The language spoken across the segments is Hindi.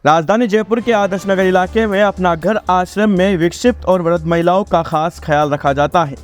राजधानी जयपुर के आदर्श नगर इलाके में अपना घर आश्रम में विक्षिप्त और वृद्ध महिलाओं का खास ख्याल रखा जाता है।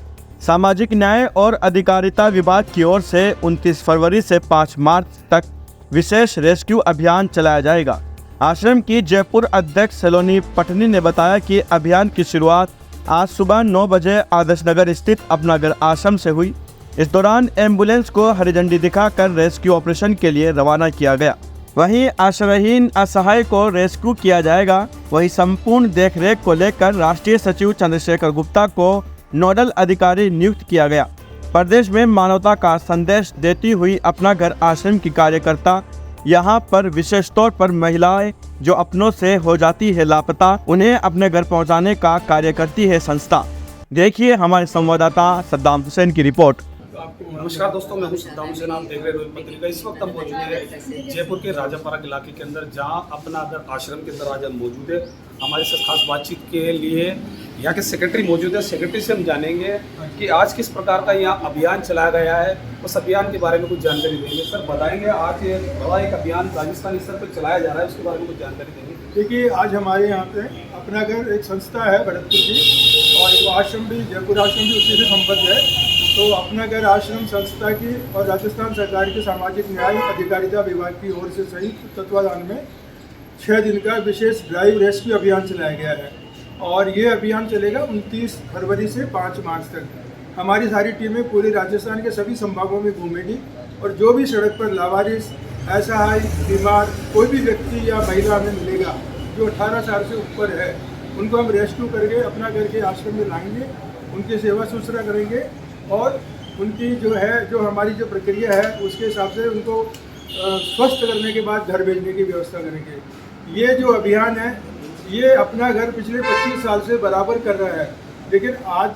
सामाजिक न्याय और अधिकारिता विभाग की ओर से 29 फरवरी से 5 मार्च तक विशेष रेस्क्यू अभियान चलाया जाएगा। आश्रम की जयपुर अध्यक्ष सलोनी पटनी ने बताया कि अभियान की शुरुआत आज सुबह 9 बजे आदर्श नगर स्थित अपना घर आश्रम से हुई। इस दौरान एम्बुलेंस को हरी झंडी दिखाकर रेस्क्यू ऑपरेशन के लिए रवाना किया गया। वहीं आश्रयहीन असहाय को रेस्क्यू किया जाएगा। वहीं संपूर्ण देखरेख को लेकर राष्ट्रीय सचिव चंद्रशेखर गुप्ता को नोडल अधिकारी नियुक्त किया गया। प्रदेश में मानवता का संदेश देती हुई अपना घर आश्रम की कार्यकर्ता यहाँ पर विशेष तौर पर महिलाएं जो अपनों से हो जाती है लापता, उन्हें अपने घर पहुँचाने का कार्य करती है संस्था। देखिए हमारे संवाददाता सद्दाम हुसैन की रिपोर्ट। नमस्कार दोस्तों, मैं हूं सद्दाम हुसैन। आप देख रहे हैं रोज पत्रिका। इस वक्त हम मौजूद हैं जयपुर के राजापारा इलाके के अंदर, जहां अपना घर आश्रम के अंदर आज हम मौजूद है। हमारे साथ खास बातचीत के लिए यहाँ के सेक्रेटरी मौजूद है। सेक्रेटरी से हम जानेंगे कि आज किस प्रकार का यहाँ अभियान चलाया गया है, उस अभियान के बारे में कुछ जानकारी देंगे। सर बताएंगे, आज बड़ा एक अभियान राजस्थान स्तर पर चलाया जा रहा है, उसके बारे में कुछ जानकारी देंगे। देखिए, आज हमारे यहाँ पे अपना घर एक संस्था है भरतपुर की, और एक आश्रम भी, जयपुर आश्रम भी उसी से संबद्ध है। तो अपना घर आश्रम संस्था की और राजस्थान सरकार के सामाजिक न्याय अधिकारिता विभाग की ओर से संयुक्त तत्वाधान में 6 दिन का विशेष ड्राइव रेस्क्यू अभियान चलाया गया है। और ये अभियान चलेगा 29 फरवरी से 5 मार्च तक। हमारी सारी टीमें पूरे राजस्थान के सभी संभागों में घूमेंगी, और जो भी सड़क पर लावारिस, असहाय, बीमार कोई भी व्यक्ति या महिला हमें मिलेगा जो 18 साल से ऊपर है, उनको हम रेस्क्यू करके अपना घर के आश्रम में लाएंगे, उनकी सेवा शुश्रूषा करेंगे, और उनकी जो हमारी जो प्रक्रिया है उसके हिसाब से उनको स्वस्थ करने के बाद घर भेजने की व्यवस्था करेंगे। ये जो अभियान है, ये अपना घर पिछले 25 साल से बराबर कर रहा है, लेकिन आज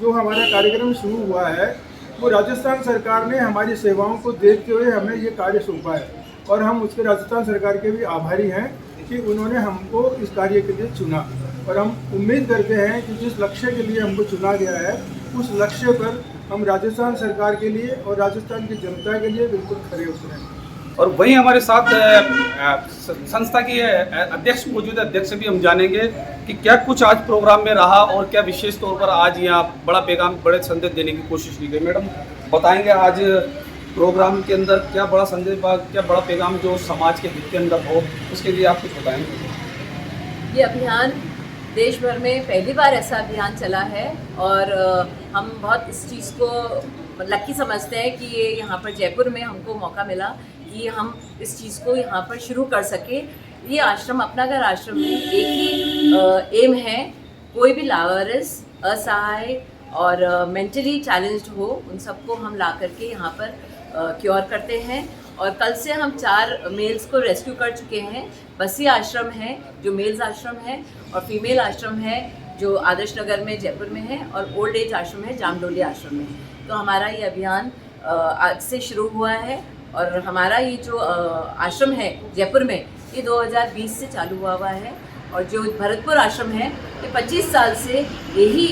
जो हमारा कार्यक्रम शुरू हुआ है वो राजस्थान सरकार ने हमारी सेवाओं को देखते हुए हमें ये कार्य सौंपा है, और हम उसके राजस्थान सरकार के भी आभारी हैं कि उन्होंने हमको इस कार्य के लिए चुना। और हम उम्मीद करते हैं कि जिस लक्ष्य के लिए हमको चुना गया है, उस लक्ष्य पर हम राजस्थान सरकार के लिए और राजस्थान की जनता के लिए बिल्कुल खरे उतरे। और वहीं हमारे साथ संस्था की अध्यक्ष मौजूद है। अध्यक्ष से भी हम जानेंगे कि क्या कुछ आज प्रोग्राम में रहा और क्या विशेष तौर पर आज यहाँ बड़ा पैगाम, बड़े संदेश देने की कोशिश की गई। मैडम बताएंगे, आज प्रोग्राम के अंदर क्या बड़ा संदेश, क्या बड़ा पैगाम जो समाज के हित के अंदर हो, उसके लिए आप कुछ बताएंगे। ये अभियान देश भर में पहली बार ऐसा अभियान चला है, और हम बहुत इस चीज़ को लकी समझते हैं कि ये यहाँ पर जयपुर में हमको मौका मिला कि हम इस चीज़ को यहाँ पर शुरू कर सके। ये आश्रम, अपना घर आश्रम में एक ही एम है, कोई भी लावारिस, असहाय और मेंटली चैलेंज्ड हो, उन सबको हम ला करके यहाँ पर क्योर करते हैं। और कल से हम 4 मेल्स को रेस्क्यू कर चुके हैं। बसी आश्रम है जो मेल्स आश्रम है, और फीमेल आश्रम है जो आदर्श नगर में जयपुर में है, और ओल्ड एज आश्रम है जामडोली आश्रम में। तो हमारा ये अभियान आज से शुरू हुआ है, और हमारा ये जो आश्रम है जयपुर में, ये 2020 से चालू हुआ है। और जो भरतपुर आश्रम है, ये 25 साल से यही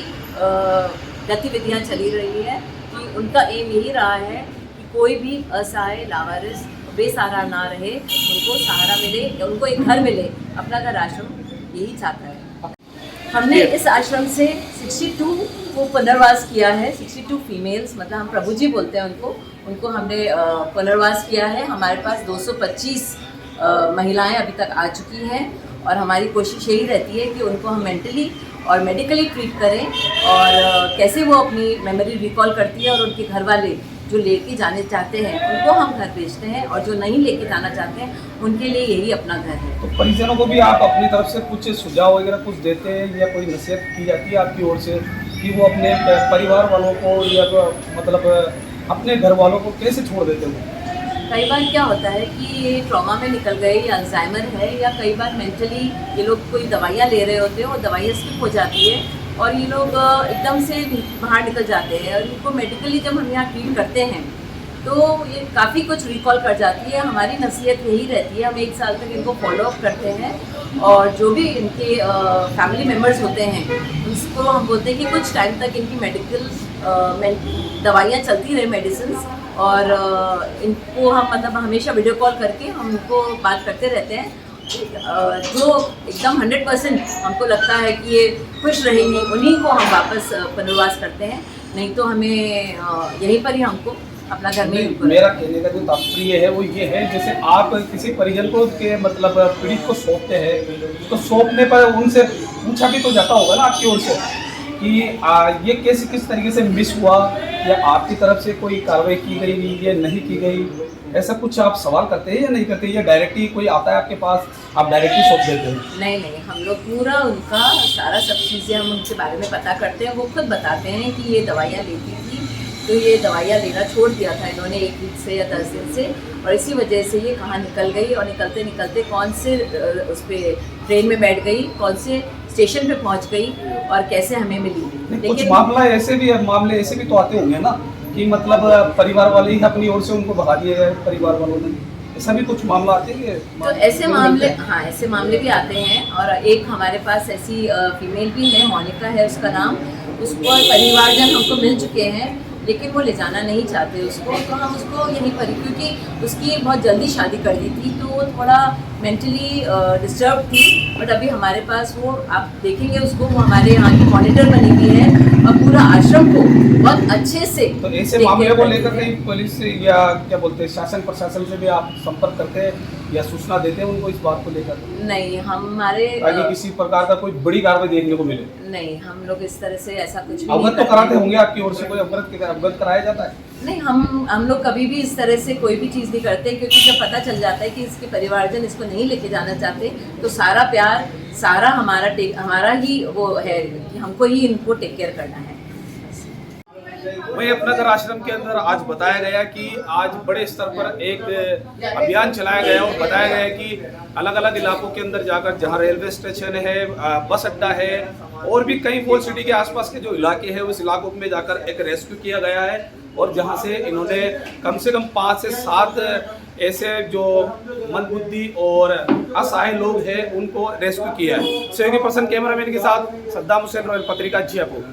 गतिविधियाँ चली रही है कि उनका एम यही रहा है कि कोई भी असहाय, लावारिस, बेसहारा ना रहे, उनको सहारा मिले, या उनको एक घर मिले। अपना घर आश्रम यही चाहता है। हमने इस आश्रम से 62 को पुनर्वास किया है। 62 फीमेल्स, मतलब हम प्रभु जी बोलते हैं उनको हमने पुनर्वास किया है। हमारे पास 225 महिलाएं अभी तक आ चुकी हैं, और हमारी कोशिश यही रहती है कि उनको हम मेंटली और मेडिकली ट्रीट करें, और कैसे वो अपनी मेमोरी रिकॉल करती है, और उनके घर वाले जो लेके जाने चाहते हैं उनको हम घर भेजते हैं, और जो नहीं लेके जाना चाहते हैं उनके लिए यही अपना घर है। तो परिजनों को भी आप अपनी तरफ से कुछ सुझाव वगैरह कुछ देते हैं, या कोई नसीहत की जाती है आपकी ओर से कि वो अपने परिवार वालों को, या तो मतलब अपने घर वालों को कैसे छोड़ देते हैं? कई बार क्या होता है कि ये ट्रॉमा में निकल गए, या अल्जाइमर है, या कई बार मेंटली ये लोग कोई दवाइयाँ ले रहे होते हैं, वो दवाइयाँ स्किप हो जाती है, और ये लोग एकदम से बाहर निकल जाते हैं। और इनको मेडिकली जब हम यहाँ ट्रीट करते हैं तो ये काफ़ी कुछ रिकॉल कर जाती है। हमारी नसीहत यही रहती है, हम 1 साल तक इनको फॉलोअप करते हैं, और जो भी इनके फैमिली मेम्बर्स होते हैं उसको हम बोलते हैं कि कुछ टाइम तक इनकी मेडिकल दवाइयाँ चलती रहे, मेडिसिन, और इनको हम मतलब हमेशा वीडियो कॉल करके हम इनको बात करते रहते हैं। जो एकदम 100% हमको लगता है कि ये खुश रहेंगी, उन्हीं को हम वापस पुनर्वास करते हैं। नहीं तो हमें यहीं पर ही हमको अपना घर में ही उनको मेरा कहने का जो तात्पर्य है वो ये है, जैसे आप किसी परिजन को के मतलब पीड़ित को सौंपते हैं तो सौंपने पर उनसे पूछा भी तो जाता होगा ना आपकी ओर से कि ये केस किस तरीके से मिस हुआ, या आपकी तरफ से कोई कार्रवाई की गई या नहीं की गई, ऐसा कुछ आप सवाल करते हैं या नहीं करते, या डायरेक्टली कोई आता है आपके पास आप डायरेक्टली सौंप देते हैं? नहीं, हम लोग पूरा उनका सारा सब चीज़ें हम उनके बारे में पता करते हैं। वो खुद बताते हैं कि ये दवाइयाँ लेती थी, तो ये दवाइयाँ लेना छोड़ दिया था इन्होंने 1 वीक से या 10 दिन से, और इसी वजह से ये कहाँ निकल गई, और निकलते निकलते कौन से उस पर ट्रेन में बैठ गई, कौन से स्टेशन पे पहुंच गई और कैसे हमें मिली। कुछ मामले ऐसे भी तो आते होंगे ना कि मतलब परिवार वाले ही अपनी ओर से उनको भगा दिया गया, परिवार वालों ने, ऐसा भी कुछ मामला आते हैं? तो ऐसे मामले, हाँ ऐसे मामले भी आते हैं। और एक हमारे पास ऐसी फीमेल भी है, मोनिका है उसका नाम, उसको परिवारजन हमको मिल चुके हैं, लेकिन वो ले जाना नहीं चाहते उसको, तो हम उसको यहीं पर, क्योंकि उसकी बहुत जल्दी शादी कर दी थी तो वो थोड़ा मेंटली डिस्टर्ब थी। बट अभी हमारे पास वो, आप देखेंगे उसको, वो हमारे यहाँ की मॉनिटर बनी हुई है और पूरा आश्रम को बहुत अच्छे से। तो ऐसे मामले को लेकर कहीं पुलिस या क्या बोलते हैं शासन प्रशासन से भी आप संपर्क करते हैं या सूचना देते हैं उनको इस बात को लेकर? नहीं, हमारे ताकि किसी प्रकार का कोई बड़ी कार्रवाई देखने को मिले? नहीं, हम लोग इस तरह से ऐसा कुछ भी अवगत नहीं तो कराते होंगे आपकी ओर से, कोई अवगत कराया जाता है? नहीं, हम लोग कभी भी इस तरह से कोई भी चीज़ नहीं करते, क्योंकि जब पता चल जाता है कि इसके परिवारजन इसको नहीं लेके जाना चाहते, तो सारा प्यार, सारा हमारा ही वो है कि हमको ही इनको टेक केयर करना है। वहीं अपनागर आश्रम के अंदर आज बताया गया कि आज बड़े स्तर पर एक अभियान चलाया गया और बताया गया कि अलग अलग इलाकों के अंदर जाकर, जहां रेलवे स्टेशन है, बस अड्डा है और भी कई फोल सिटी के आसपास के जो इलाके हैं उस इलाकों में जाकर एक रेस्क्यू किया गया है, और जहां से इन्होंने कम से कम 5 से 7 ऐसे जो मंदबुद्धि और असहाय लोग हैं उनको रेस्क्यू किया है। सहयोगी पर्सन कैमरामैन के साथ सद्दाम हुसैन, रॉयल पत्रिका, जयपुर।